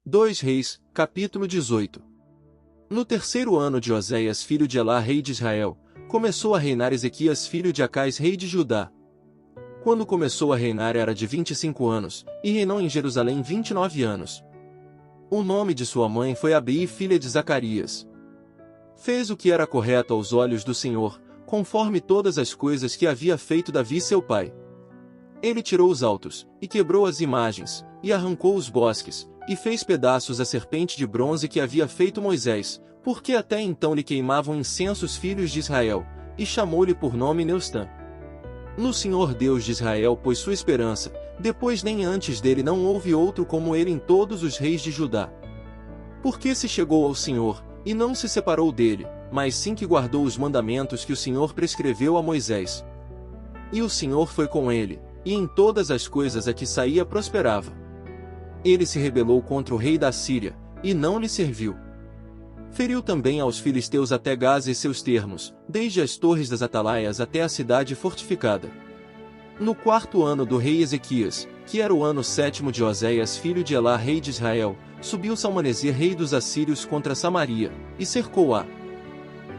2 Reis, capítulo 18. No terceiro ano de Oséias filho de Elá rei de Israel, começou a reinar Ezequias filho de Acais rei de Judá. Quando começou a reinar era de 25 anos, e reinou em Jerusalém 29 anos. O nome de sua mãe foi Abi filha de Zacarias. Fez o que era correto aos olhos do Senhor, conforme todas as coisas que havia feito Davi seu pai. Ele tirou os altos, e quebrou as imagens, e arrancou os bosques, e fez pedaços a serpente de bronze que havia feito Moisés, porque até então lhe queimavam incenso os filhos de Israel, e chamou-lhe por nome Neustã. No Senhor Deus de Israel pôs sua esperança, depois nem antes dele não houve outro como ele em todos os reis de Judá. Porque se chegou ao Senhor, e não se separou dele, mas sim que guardou os mandamentos que o Senhor prescreveu a Moisés. E o Senhor foi com ele, e em todas as coisas a que saía prosperava. Ele se rebelou contra o rei da Síria, e não lhe serviu. Feriu também aos filisteus até Gaza e seus termos, desde as torres das atalaias até a cidade fortificada. No quarto ano do rei Ezequias, que era o ano 7º de Oséias filho de Elá rei de Israel, subiu Salmaneser rei dos assírios contra Samaria, e cercou-a.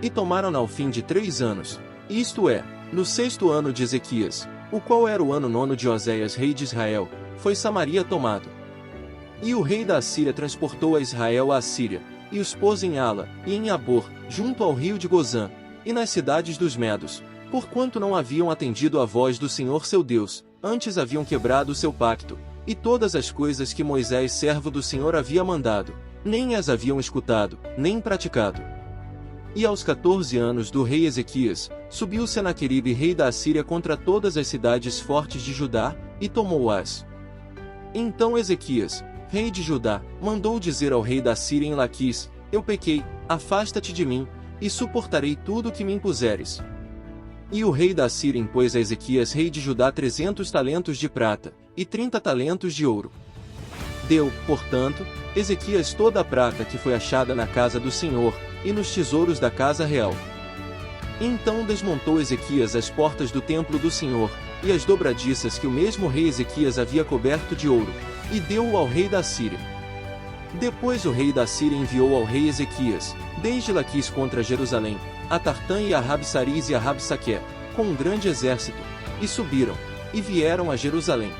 E tomaram-na ao fim de 3 anos, isto é, no 6º ano de Ezequias, o qual era o ano 9º de Oséias rei de Israel, foi Samaria tomado. E o rei da Assíria transportou a Israel à Assíria, e os pôs em Ala, e em Abor, junto ao rio de Gozã, e nas cidades dos Medos, porquanto não haviam atendido à voz do Senhor seu Deus, antes haviam quebrado o seu pacto, e todas as coisas que Moisés servo do Senhor havia mandado, nem as haviam escutado, nem praticado. E aos 14 anos do rei Ezequias, subiu Senaqueribe rei da Assíria contra todas as cidades fortes de Judá, e tomou-as. Então Ezequias, rei de Judá, mandou dizer ao rei da Síria em Laquis: Eu pequei, afasta-te de mim, e suportarei tudo o que me impuseres. E o rei da Síria impôs a Ezequias rei de Judá 300 talentos de prata, e 30 talentos de ouro. Deu, portanto, Ezequias toda a prata que foi achada na casa do Senhor, e nos tesouros da casa real. Então desmontou Ezequias as portas do templo do Senhor, e as dobradiças que o mesmo rei Ezequias havia coberto de ouro, e deu-o ao rei da Síria. Depois o rei da Síria enviou ao rei Ezequias, desde Laquis contra Jerusalém, a Tartã e a Rabsaris e a Rabsaqué, com um grande exército, e subiram, e vieram a Jerusalém.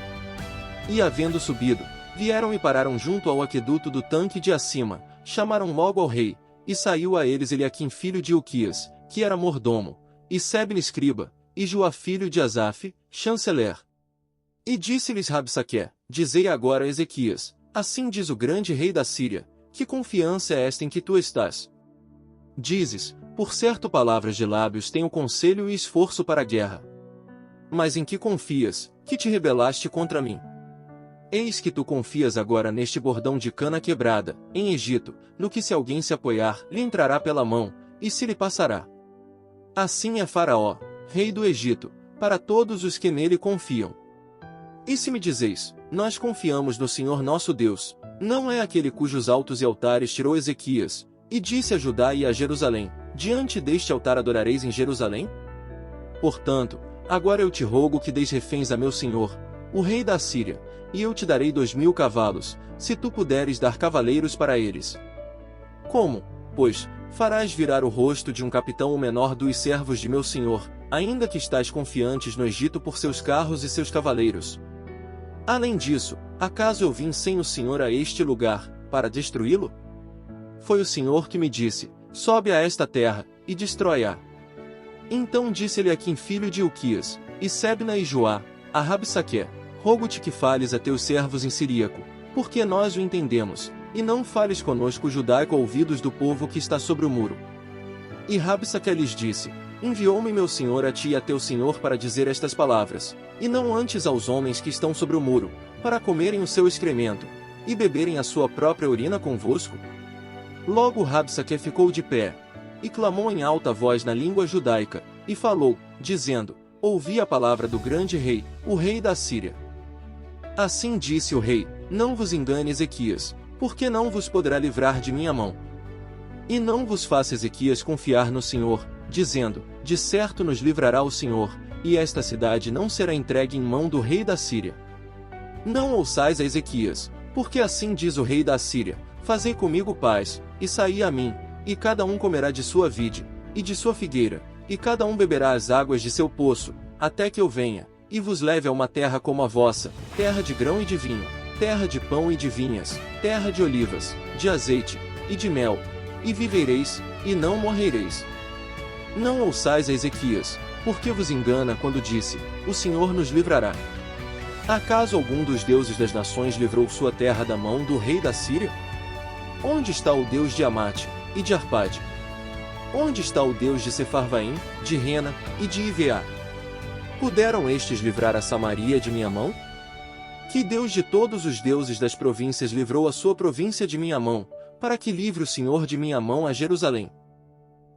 E havendo subido, vieram e pararam junto ao aqueduto do tanque de acima, chamaram logo ao rei, e saiu a eles Eliaquim filho de Ilquias, que era mordomo, e Sebne escriba, e Joá filho de Asaf, chanceler. E disse-lhes Rabsaqué: Dizei agora a Ezequias: Assim diz o grande rei da Síria, que confiança é esta em que tu estás? Dizes: Por certo palavras de lábios tenho conselho e esforço para a guerra. Mas em que confias, que te rebelaste contra mim? Eis que tu confias agora neste bordão de cana quebrada, em Egito, no que se alguém se apoiar, lhe entrará pela mão, e se lhe passará. Assim é Faraó, rei do Egito, para todos os que nele confiam. E se me dizeis: Nós confiamos no Senhor nosso Deus, não é aquele cujos altos e altares tirou Ezequias, e disse a Judá e a Jerusalém: Diante deste altar adorareis em Jerusalém? Portanto, agora eu te rogo que deis reféns a meu senhor, o rei da Síria, e eu te darei 2000 cavalos, se tu puderes dar cavaleiros para eles. Como, pois, farás virar o rosto de um capitão o menor dos servos de meu senhor, ainda que estais confiantes no Egito por seus carros e seus cavaleiros? Além disso, acaso eu vim sem o Senhor a este lugar, para destruí-lo? Foi o Senhor que me disse: Sobe a esta terra, e destrói-a. Então disse-lhe Eliaquim filho de Ilquias, e Sebna e Joá, a Rabsaqué: Rogo-te que fales a teus servos em siríaco, porque nós o entendemos, e não fales conosco judaico a ouvidos do povo que está sobre o muro. E Rabsaqué lhes disse: Enviou-me meu senhor a ti e a teu senhor para dizer estas palavras, e não antes aos homens que estão sobre o muro, para comerem o seu excremento, e beberem a sua própria urina convosco? Logo Rabsaqué ficou de pé, e clamou em alta voz na língua judaica, e falou, dizendo: Ouvi a palavra do grande rei, o rei da Síria. Assim disse o rei: Não vos engane Ezequias, porque não vos poderá livrar de minha mão. E não vos faça Ezequias confiar no Senhor, dizendo: De certo nos livrará o Senhor, e esta cidade não será entregue em mão do rei da Síria. Não ouçais a Ezequias, Porque assim diz o rei da Assíria: fazei comigo paz, e saí a mim, e cada um comerá de sua vide, e de sua figueira, e cada um beberá as águas de seu poço, até que eu venha, e vos leve a uma terra como a vossa, terra de grão e de vinho, terra de pão e de vinhas, terra de olivas, de azeite, e de mel, e vivereis, e não morrereis. Não ouçais a Ezequias, porque vos engana quando disse: o Senhor nos livrará. Acaso algum dos deuses das nações livrou sua terra da mão do rei da Síria? Onde está o Deus de Amate, e de Arpade? Onde está o Deus de Sefarvaim, de Rena, e de Iveá? Puderam estes livrar a Samaria de minha mão? Que Deus de todos os deuses das províncias livrou a sua província de minha mão, para que livre o Senhor de minha mão a Jerusalém?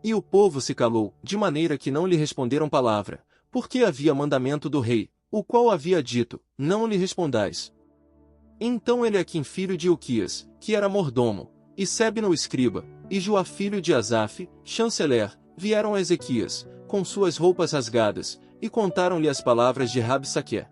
E o povo se calou, de maneira que não lhe responderam palavra, porque havia mandamento do rei, o qual havia dito: não lhe respondais. Então Eliaquim filho de Hilquias, que era mordomo, e Sebna o escriba, e Joá filho de Asaf, chanceler, vieram a Ezequias, com suas roupas rasgadas, e contaram-lhe as palavras de Rabsaque.